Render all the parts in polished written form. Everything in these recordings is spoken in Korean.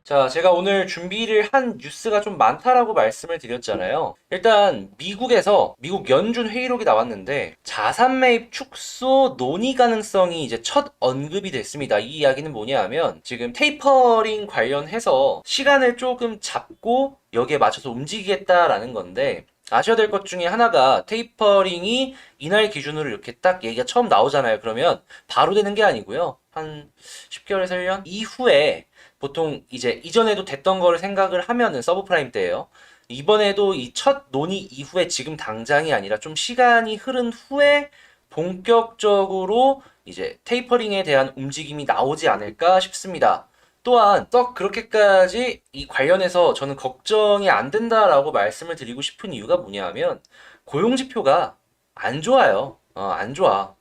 자, 제가 오늘 준비를 한 뉴스가 좀 많다라고 말씀을 드렸잖아요. 일단 미국 연준 회의록이 나왔는데 자산 매입 축소 논의 가능성이 이제 첫 언급이 됐습니다. 이 이야기는 뭐냐 하면 지금 테이퍼링 관련해서 시간을 조금 잡고 여기에 맞춰서 움직이겠다라는 건데, 아셔야 될 것 중에 하나가 테이퍼링이 이날 기준으로 이렇게 딱 얘기가 처음 나오잖아요. 그러면 바로 되는 게 아니고요. 한 10개월에서 1년 이후에 보통 이제 이전에도 됐던 거를 생각을 하면은 서브프라임 때예요. 이번에도 이 첫 논의 이후에 지금 당장이 아니라 좀 시간이 흐른 후에 본격적으로 이제 테이퍼링에 대한 움직임이 나오지 않을까 싶습니다. 또한 썩 그렇게까지 이 관련해서 저는 걱정이 안 된다라고 말씀을 드리고 싶은 이유가 뭐냐면 고용 지표가 안 좋아요. 안 좋아.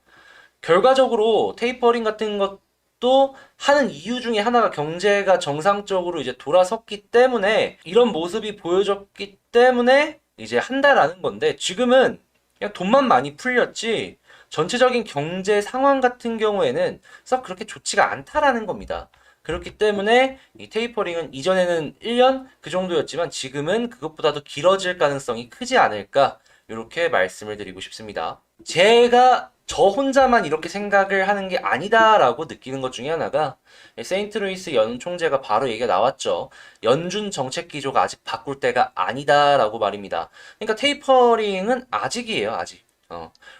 결과적으로 테이퍼링 같은 것도 하는 이유 중에 하나가 경제가 정상적으로 이제 돌아섰기 때문에, 이런 모습이 보여졌기 때문에 이제 한다라는 건데, 지금은 그냥 돈만 많이 풀렸지 전체적인 경제 상황 같은 경우에는 썩 그렇게 좋지가 않다라는 겁니다. 그렇기 때문에 이 테이퍼링은 이전에는 1년 그 정도였지만 지금은 그것보다도 길어질 가능성이 크지 않을까, 이렇게 말씀을 드리고 싶습니다. 제가 저 혼자만 이렇게 생각을 하는 게 아니다라고 느끼는 것 중에 하나가, 세인트루이스 연 총재가 바로 얘기가 나왔죠. 연준 정책 기조가 아직 바꿀 때가 아니다라고 말입니다. 그러니까 테이퍼링은 아직이에요, 아직.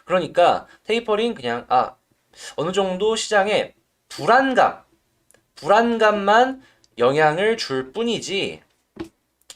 그러니까 테이퍼링 그냥 어느 정도 시장에 불안감만 영향을 줄 뿐이지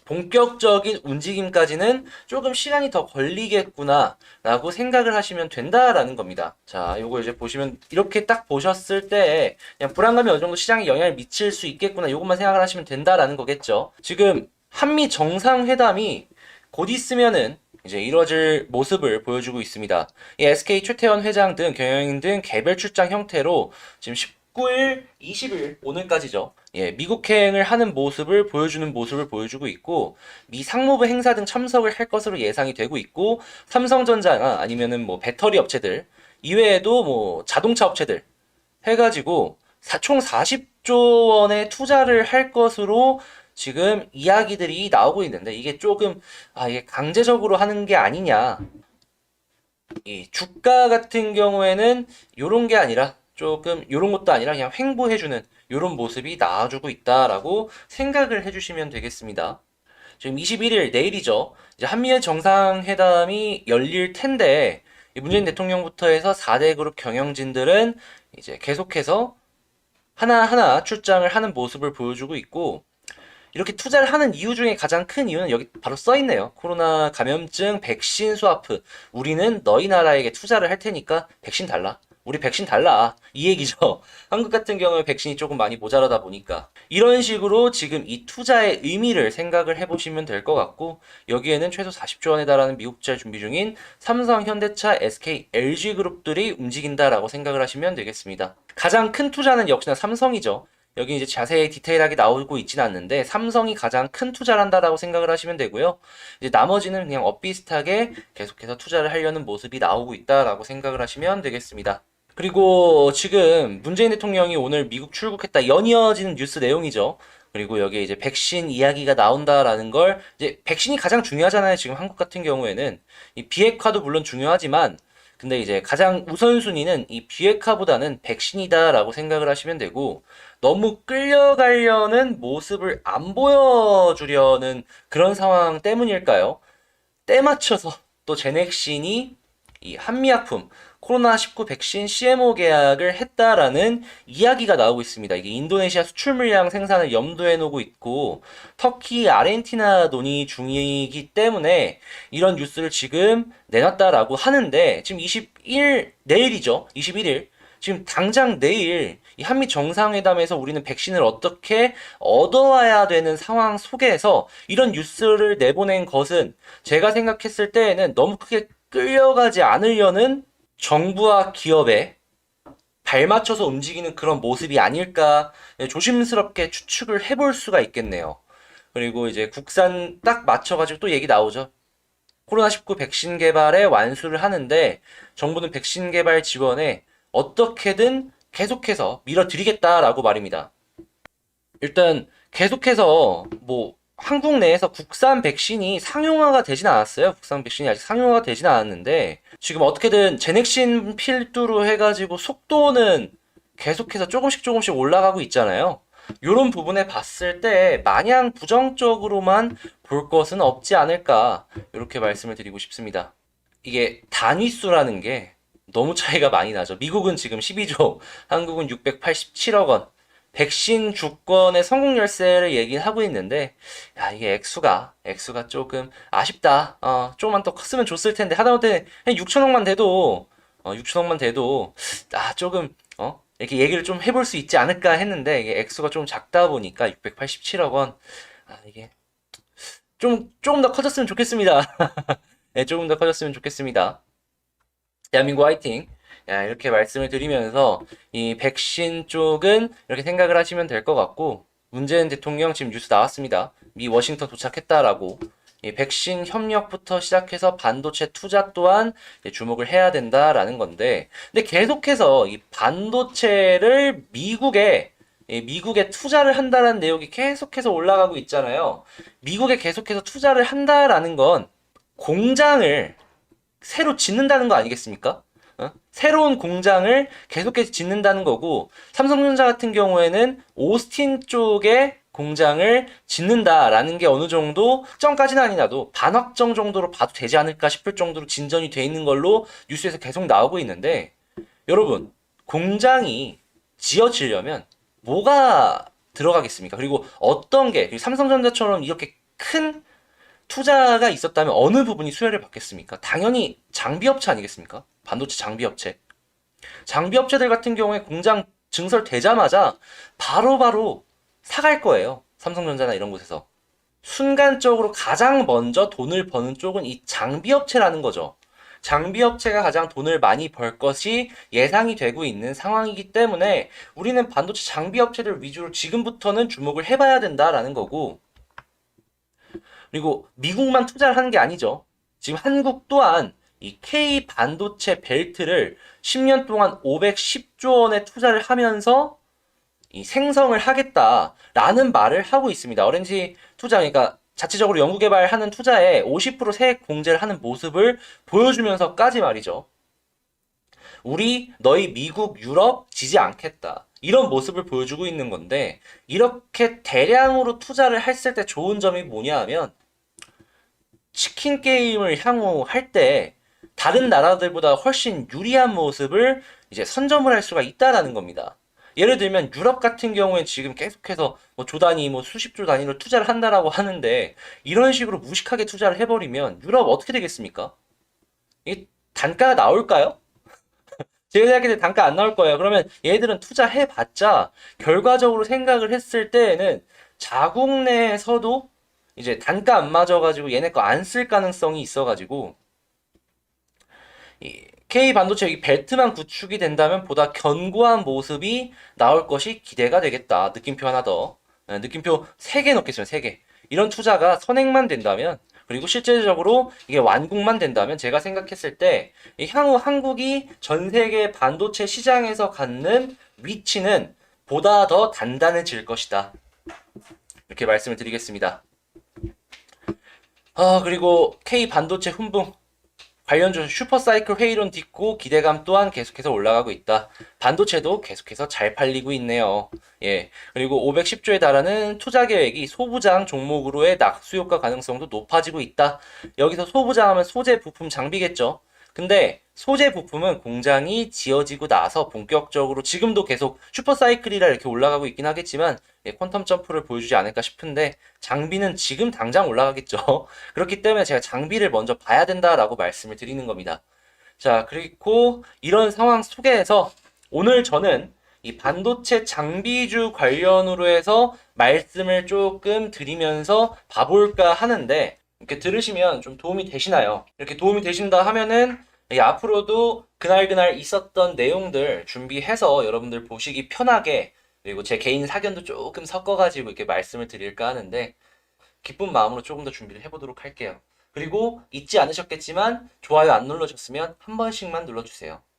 본격적인 움직임까지는 조금 시간이 더 걸리겠구나 라고 생각을 하시면 된다라는 겁니다. 자, 요거 이제 보시면 이렇게 딱 보셨을 때 그냥 불안감이 어느 정도 시장에 영향을 미칠 수 있겠구나, 요것만 생각을 하시면 된다라는 거겠죠. 지금 한미 정상회담이 곧 있으면은 이제 이뤄질 모습을 보여주고 있습니다. 이 SK 최태원 회장 등 경영인 등 개별 출장 형태로 지금 19일, 20일 오늘까지죠. 미국행을 하는 모습을 보여주고 있고, 미 상무부 행사 등 참석을 할 것으로 예상이 되고 있고, 삼성전자나 아니면은 뭐 배터리 업체들 이외에도 뭐 자동차 업체들 해가지고 총 40조 원의 투자를 할 것으로 지금 이야기들이 나오고 있는데, 이게 조금 이게 강제적으로 하는 게 아니냐. 이 주가 같은 경우에는 요런 게 아니라, 조금 요런 것도 아니라 그냥 횡보해주는 요런 모습이 나와주고 있다라고 생각을 해주시면 되겠습니다. 지금 21일 내일이죠. 이제 한미일 정상회담이 열릴 텐데, 문재인 대통령부터 해서 4대 그룹 경영진들은 이제 계속해서 하나하나 출장을 하는 모습을 보여주고 있고, 이렇게 투자를 하는 이유 중에 가장 큰 이유는 여기 바로 써 있네요. 코로나 감염증 백신 스와프. 우리는 너희 나라에게 투자를 할 테니까 백신 달라. 우리 백신 달라. 이 얘기죠. 한국 같은 경우에 백신이 조금 많이 모자라다 보니까. 이런 식으로 지금 이 투자의 의미를 생각을 해보시면 될 것 같고, 여기에는 최소 40조 원에 달하는 미국債준비 중인 삼성, 현대차, SK, LG그룹들이 움직인다라고 생각을 하시면 되겠습니다. 가장 큰 투자는 역시나 삼성이죠. 여기 이제 자세히 디테일하게 나오고 있지는 않는데 삼성이 가장 큰 투자를 한다라고 생각을 하시면 되고요. 이제 나머지는 그냥 엇비슷하게 계속해서 투자를 하려는 모습이 나오고 있다라고 생각을 하시면 되겠습니다. 그리고 지금 문재인 대통령이 오늘 미국 출국했다, 연이어지는 뉴스 내용이죠. 그리고 여기에 이제 백신 이야기가 나온다라는 걸, 이제 백신이 가장 중요하잖아요. 지금 한국 같은 경우에는 이 비핵화도 물론 중요하지만, 근데 이제 가장 우선순위는 이 비핵화보다는 백신이다라고 생각을 하시면 되고, 너무 끌려가려는 모습을 안 보여주려는 그런 상황 때문일까요? 때 맞춰서 또 제넥신이 이 한미약품 코로나19 백신 CMO 계약을 했다라는 이야기가 나오고 있습니다. 이게 인도네시아 수출 물량 생산을 염두에 놓고 있고 터키, 아르헨티나 논의 중이기 때문에 이런 뉴스를 지금 내놨다라고 하는데, 지금 21일 내일이죠. 21일 지금 당장 내일 이 한미 정상회담에서 우리는 백신을 어떻게 얻어와야 되는 상황 속에서 이런 뉴스를 내보낸 것은 제가 생각했을 때에는 너무 크게 끌려가지 않으려는 정부와 기업에 발맞춰서 움직이는 그런 모습이 아닐까, 조심스럽게 추측을 해볼 수가 있겠네요. 그리고 이제 국산 딱 맞춰가지고 또 얘기 나오죠. 코로나19 백신 개발에 완수를 하는데 정부는 백신 개발 지원에 어떻게든 계속해서 밀어드리겠다라고 말입니다. 일단 계속해서 뭐 한국 내에서 국산 백신이 상용화가 되진 않았어요. 국산 백신이 아직 상용화가 되진 않았는데 지금 어떻게든 제넥신 필두로 해가지고 속도는 계속해서 조금씩 올라가고 있잖아요. 이런 부분에 봤을 때 마냥 부정적으로만 볼 것은 없지 않을까 이렇게 말씀을 드리고 싶습니다. 이게 단위수라는 게 너무 차이가 많이 나죠. 미국은 지금 12조, 한국은 687억 원. 백신 주권의 성공 열쇠를 얘기하고 있는데, 야, 이게 액수가 조금 아쉽다. 조금만 더 컸으면 좋을 텐데, 하다못해 한 6천억만 돼도, 6천억만 돼도, 조금, 이렇게 얘기를 좀 해볼 수 있지 않을까 했는데, 이게 액수가 좀 작다 보니까 687억 원. 이게 조금 더 커졌으면 좋겠습니다. 네, 조금 더 커졌으면 좋겠습니다. 대한민국 화이팅! 야, 이렇게 말씀을 드리면서 이 백신 쪽은 이렇게 생각을 하시면 될 것 같고 문재인 대통령 지금 뉴스 나왔습니다. 미 워싱턴 도착했다라고 이 백신 협력부터 시작해서 반도체 투자 또한 주목을 해야 된다라는 건데 근데 계속해서 이 반도체를 미국에 투자를 한다라는 내용이 계속해서 올라가고 있잖아요. 미국에 계속해서 투자를 한다라는 건 공장을 새로 짓는다는 거 아니겠습니까? 새로운 공장을 계속해서 짓는다는 거고 삼성전자 같은 경우에는 오스틴 쪽에 공장을 짓는다라는 게 어느 정도 확정까지는 아니라도 반확정 정도로 봐도 되지 않을까 싶을 정도로 진전이 돼 있는 걸로 뉴스에서 계속 나오고 있는데 여러분 공장이 지어지려면 뭐가 들어가겠습니까? 그리고 어떤 게 삼성전자처럼 이렇게 큰 투자가 있었다면 어느 부분이 수혜를 받겠습니까? 당연히 장비업체 아니겠습니까? 반도체 장비업체. 장비업체들 같은 경우에 공장 증설되자마자 바로바로 사갈 거예요. 삼성전자나 이런 곳에서. 순간적으로 가장 먼저 돈을 버는 쪽은 이 장비업체라는 거죠. 장비업체가 가장 돈을 많이 벌 것이 예상이 되고 있는 상황이기 때문에 우리는 반도체 장비업체들 위주로 지금부터는 주목을 해봐야 된다라는 거고 그리고 미국만 투자를 하는 게 아니죠. 지금 한국 또한 이 K 반도체 벨트를 10년 동안 510조 원의 투자를 하면서 이 생성을 하겠다라는 말을 하고 있습니다. R&D 투자, 그러니까 자체적으로 연구개발하는 투자에 50% 세액 공제를 하는 모습을 보여주면서까지 말이죠. 우리 너희 미국, 유럽 지지 않겠다. 이런 모습을 보여주고 있는 건데 이렇게 대량으로 투자를 했을 때 좋은 점이 뭐냐 하면 치킨 게임을 향후 할 때 다른 나라들보다 훨씬 유리한 모습을 이제 선점을 할 수가 있다라는 겁니다. 예를 들면 유럽 같은 경우에 지금 계속해서 뭐 조 단위, 뭐 수십조 단위로 투자를 한다라고 하는데 이런 식으로 무식하게 투자를 해버리면 유럽 어떻게 되겠습니까? 이 단가가 나올까요? 제가 생각할 때 단가 안 나올 거예요. 그러면 얘들은 투자해봤자 결과적으로 생각을 했을 때에는 자국 내에서도 이제 단가 안 맞아가지고 얘네 거 안 쓸 가능성이 있어가지고 이 K 반도체 이 벨트만 구축이 된다면 보다 견고한 모습이 나올 것이 기대가 되겠다. 느낌표 하나 더. 느낌표 3개 넣겠습니다. 3개. 이런 투자가 선행만 된다면 그리고 실제적으로 이게 완공만 된다면 제가 생각했을 때 향후 한국이 전 세계 반도체 시장에서 갖는 위치는 보다 더 단단해질 것이다. 이렇게 말씀을 드리겠습니다. 그리고 K 반도체 훈풍 관련주 슈퍼사이클 회의론 딛고 기대감 또한 계속해서 올라가고 있다. 반도체도 계속해서 잘 팔리고 있네요. 예. 그리고 510조에 달하는 투자 계획이 소부장 종목으로의 낙수 효과 가능성도 높아지고 있다. 여기서 소부장 하면 소재, 부품, 장비겠죠. 근데 소재 부품은 공장이 지어지고 나서 본격적으로 지금도 계속 슈퍼사이클이라 이렇게 올라가고 있긴 하겠지만 퀀텀 점프를 보여주지 않을까 싶은데 장비는 지금 당장 올라가겠죠. 그렇기 때문에 제가 장비를 먼저 봐야 된다라고 말씀을 드리는 겁니다. 자, 그리고 이런 상황 속에서 오늘 저는 이 반도체 장비주 관련으로 해서 말씀을 조금 드리면서 봐볼까 하는데 이렇게 들으시면 좀 도움이 되시나요? 이렇게 도움이 되신다 하면은 앞으로도 그날 있었던 내용들 준비해서 여러분들 보시기 편하게 그리고 제 개인 사견도 조금 섞어가지고 이렇게 말씀을 드릴까 하는데 기쁜 마음으로 조금 더 준비를 해보도록 할게요. 그리고 잊지 않으셨겠지만 좋아요 안 눌러줬으면 한 번씩만 눌러주세요.